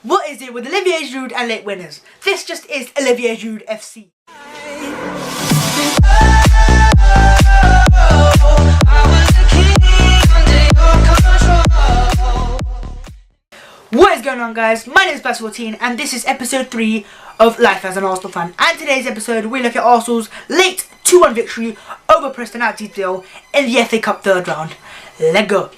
What is it with Olivier Giroud and late winners? This just is Olivier Giroud FC. What is going on, guys? My name is Preston and this is episode 3 of Life as an Arsenal fan. And today's episode we look at Arsenal's late 2-1 victory over Preston at Deepdale in the FA Cup third round. Let's go.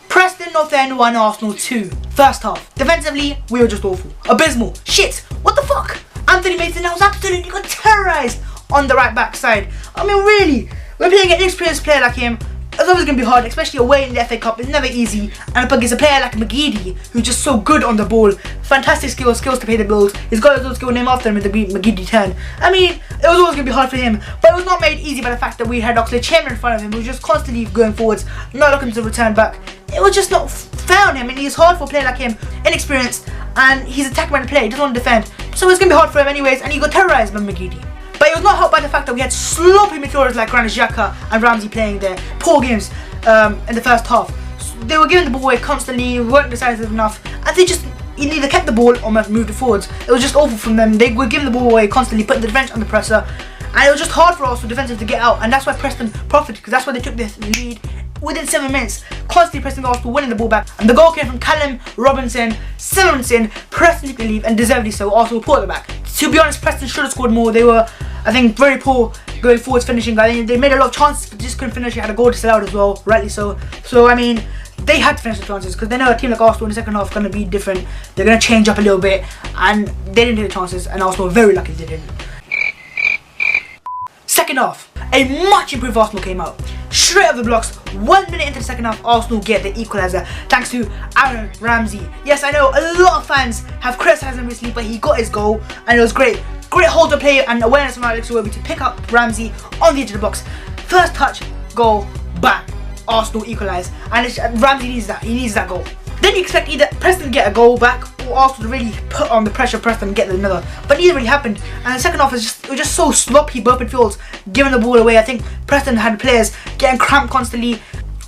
Preston North End 1, Arsenal 2. First half. Defensively, we were just awful. Abysmal. Shit. What the fuck? Anthony Mason was absolutely got terrorised on the right back side. I mean, really, we're playing an inexperienced player like him. It's always going to be hard, especially away in the FA Cup. It's never easy. And up against a player like McGeady, who's just so good on the ball. Fantastic skills to pay the bills. He's got his own skill name after him in the McGeady 10. I mean, it was always going to be hard for him. But it was not made easy by the fact that we had Oxlade-Chamberlain in front of him, who was just constantly going forwards, not looking to return back. It was just not fair on him, and it's hard for a player like him, inexperienced, and he's attack-minded player, he doesn't want to defend. So it's going to be hard for him anyways, and he got terrorised by McGeady. But it was not helped by the fact that we had sloppy midfielders like Jacko and Ramsey playing there. Poor games in the first half. So they were giving the ball away constantly, weren't decisive enough, and they just either kept the ball or moved it forwards. It was just awful from them. They were giving the ball away constantly, putting the defence under pressure, and it was just hard for us for defensive to get out, and that's why Preston profited, because that's why they took this lead within 7 minutes, constantly pressing Arsenal, winning the ball back. And the goal came from Callum Robinson. Simonson, Preston took the lead, and deservedly so. Arsenal pulled it back. To be honest, Preston should have scored more. They were, I think, very poor going forwards finishing. I think they made a lot of chances, but just couldn't finish. They had a goal disallowed as well, rightly so. So I mean, they had to finish the chances because they know a team like Arsenal in the second half is going to be different. They're going to change up a little bit, and they didn't take the chances, and Arsenal were very lucky they didn't. Second half, a much improved Arsenal came out. Straight off the blocks, 1 minute into the second half, Arsenal get the equaliser thanks to Aaron Ramsey. Yes, I know a lot of fans have criticised him recently, but he got his goal and it was great. Great hold of play and awareness from Alex Iwobi to pick up Ramsey on the edge of the box. First touch, goal, bang, Arsenal equalise, and Ramsey needs that. He needs that goal. Then you expect either Preston to get a goal back or Arsenal to really put on the pressure Preston and get another. But neither really happened. And the second half was just so sloppy, both midfields giving the ball away. I think Preston had players getting cramped constantly.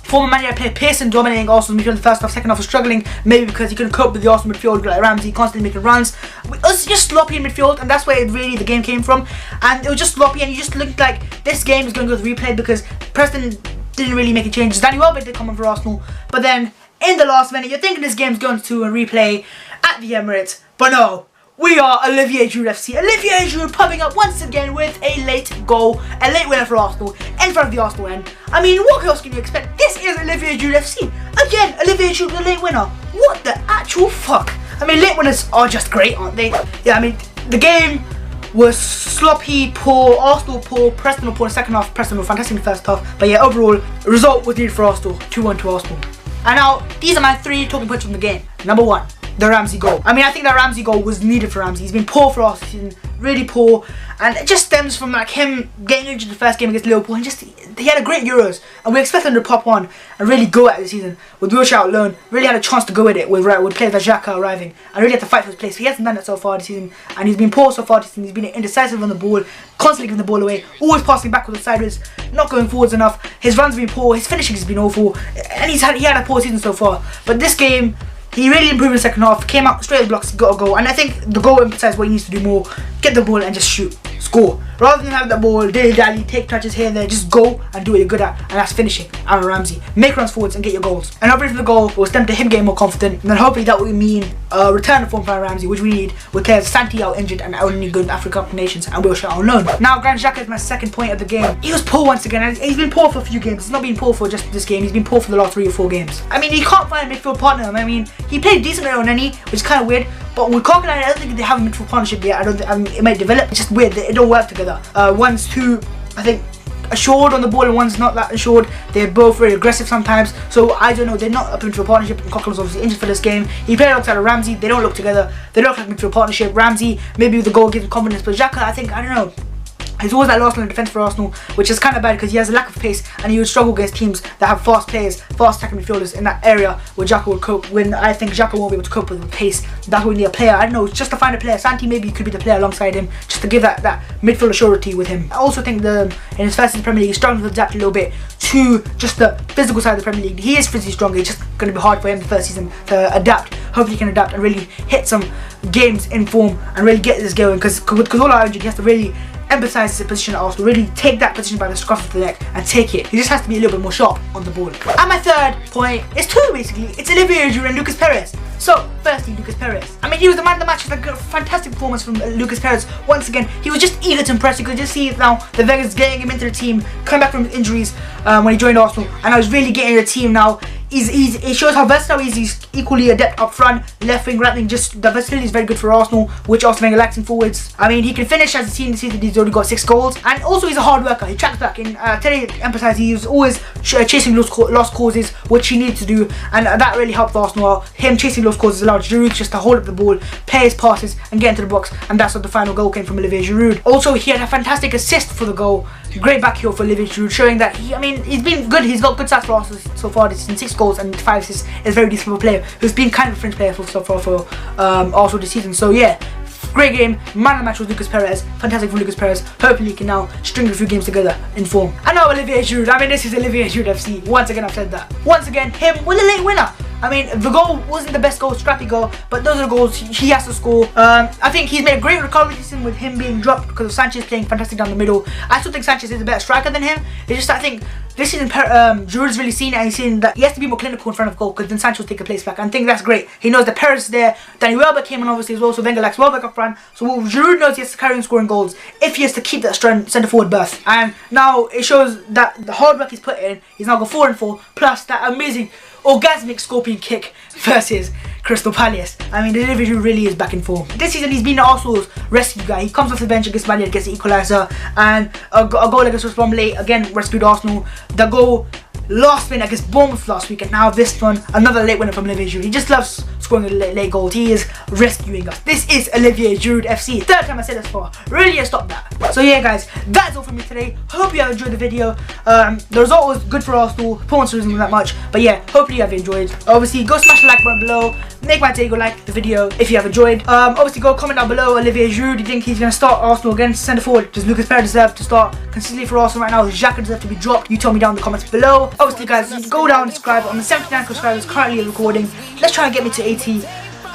Former Man United player Preston dominating Arsenal's midfield in the first half. Second half was struggling, maybe because he couldn't cope with the Arsenal midfield like Ramsey constantly making runs. It was just sloppy in midfield, and that's where really the game came from. And it was just sloppy, and you just looked like this game is going to go to replay because Preston didn't really make any changes. Danny Welbeck did come on for Arsenal, but then in the last minute, you're thinking this game's going to a replay at the Emirates, but no, we are Olivier Giroud FC. Olivier Giroud popping up once again with a late goal, a late winner for Arsenal, in front of the Arsenal end. I mean, what else can you expect? This is Olivier Giroud FC. Again, Olivier Giroud, the late winner. What the actual fuck? I mean, late winners are just great, aren't they? Yeah, I mean, the game was sloppy, poor, Arsenal poor, Preston were poor in the second half, Preston were fantastic in the first half. But yeah, overall, the result was needed for Arsenal, 2-1 to Arsenal. And now, these are my 3 talking points from the game. Number 1, the Ramsey goal. I mean, I think that Ramsey goal was needed for Ramsey. He's been poor for us, he's been really poor. And it just stems from like him getting injured the first game against Liverpool. And just, he had a great Euros. And we expect him to pop on and really go at it this season. With Wilshere out loan, really had a chance to go at it with players like Jacko arriving. And really had to fight for his place. He hasn't done that so far this season. And he's been poor so far this season. He's been indecisive on the ball, constantly giving the ball away, always passing backwards and sideways, not going forwards enough. His runs have been poor, his finishing has been awful. And he had a poor season so far. But this game, he really improved in the second half, came out straight at the blocks, got a goal, and I think the goal emphasised what he needs to do more: get the ball and just shoot, score. Rather than have the ball, dilly-dally, take touches here and there, just go and do what you're good at, and that's finishing. Aaron Ramsey, make runs forwards and get your goals. And hopefully for the goal will stem to him getting more confident, and then hopefully that will mean a return of form for Aaron Ramsey, which we need with players Santi out injured and only good in African Cup of Nations and Wilshere on loan. Now, Jacko is my second point of the game. He was poor once again, and he's been poor for a few games. He's not been poor for just this game, he's been poor for the last 3 or 4 games. I mean, he can't find a midfield partner. I mean, he played decently on Nenny, which is kind of weird, but with Crocodile, I don't think they have a midfield partnership yet. I mean, it might develop. It's just weird, it don't work together. One's too, I think, assured on the ball and one's not that assured. They're both very aggressive sometimes, so I don't know, they're not up into a partnership. And Coquelin's obviously injured for this game. He played alongside of Ramsey. They don't look together. They don't look like midfield partnership. Ramsey, maybe with the goal gives him confidence, but Jacko, I don't know. He's always that last line of defence for Arsenal, which is kind of bad because he has a lack of pace and he would struggle against teams that have fast players, fast attacking midfielders in that area where Jacko would cope. When I think Jacko won't be able to cope with the pace, that would need a player. I don't know, just to find a player. Santi maybe could be the player alongside him, just to give that midfielder surety with him. I also think in his first season in the Premier League, he's struggling to adapt a little bit to just the physical side of the Premier League. He is physically stronger. It's just going to be hard for him the first season to adapt. Hopefully he can adapt and really hit some games in form and really get this going, because all our injured, he has to really emphasize his position at Arsenal, really take that position by the scruff of the neck and take it. He just has to be a little bit more sharp on the ball. And my third point is two basically. It's Olivier Giroud and Lucas Perez. So, firstly, Lucas Perez. I mean, he was the man of the match. It was a fantastic performance from Lucas Perez. Once again, he was just eager to impress. You could just see now the Weghorst getting him into the team, coming back from injuries when he joined Arsenal, and I was really getting the team now. It shows how versatile he is. He's equally adept up front, left wing, right wing. Just the versatility is very good for Arsenal, which Arsene Wenger lacks in forwards. I mean, he can finish, as a team this season. He's already got 6 goals, and also he's a hard worker. He tracks back. And today, emphasize he was always chasing lost causes, which he needed to do, and that really helped Arsenal out. Him chasing lost causes allowed Giroud just to hold up the ball, play his passes, and get into the box, and that's what the final goal came from Olivier Giroud. Also, he had a fantastic assist for the goal. Great back heel for Olivier Giroud, showing that he's been good. He's got good stats for Arsenal so far this season. 6 goals and 5 assists is very decent for a player who's been kind of a fringe player so far for Arsenal this season. So yeah, great game. Man of the match was Lucas Perez. Fantastic for Lucas Perez. Hopefully he can now string a few games together in form. And now Olivier Giroud. I mean, this is Olivier Giroud FC. Once again, I've said that. Once again, him was a late winner. I mean, the goal wasn't the best goal, scrappy goal, but those are the goals he has to score. I think he's made a great recovery this season with him being dropped because of Sanchez playing fantastic down the middle. I still think Sanchez is a better striker than him. It's just, I think this season Giroud's really seen it, and he's seen that he has to be more clinical in front of goal, because then Sanchez will take a place back. And I think that's great. He knows that Perez is there. Danny Welbeck came on obviously as well, so Wenger likes Welbeck up front. So Giroud knows he has to carry on scoring goals if he has to keep that centre forward berth. And now it shows that the hard work he's put in, he's now got 4 and 4, plus that amazing orgasmic scorpion kick versus Crystal Palace. I mean, the Olivier really is back in form. This season he's been Arsenal's rescue guy. He comes off the bench against Man United, gets the equaliser, and a goal against West Brom late, again rescued Arsenal. The goal last minute against Bournemouth last week, and now this one, another late winner from Olivier Giroud. He just loves scoring late goals. He is rescuing us. This is Olivier Giroud FC. Third time I said this for. Really, stop that. So yeah, guys, that's all from me today. Hope you have enjoyed the video. The result was good for Arsenal. Performance wasn't that much, but yeah, hopefully you have enjoyed. Obviously, go smash the like button below. Make my day, go like the video if you have enjoyed. Obviously, go comment down below. Olivier Giroud, do you think he's going to start Arsenal again? Centre forward, does Lucas Perez deserve to start consistently for Arsenal right now? Does Jacko deserve to be dropped? You tell me down in the comments below. Obviously, guys, go down and subscribe. I'm 79 subscribers currently recording. Let's try and get me to 80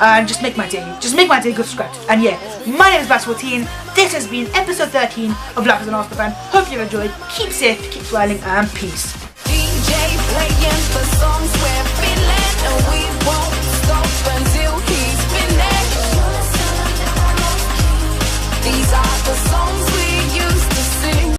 and just make my day. Just make my day, go subscribe. And yeah, my name is Bass14. This has been episode 13 of Life as an Arsenal Fan. Hope you have enjoyed. Keep safe, keep smiling, and peace. DJ playing the songs we're feeling, and we won't stop until he's finished. These are the songs we use.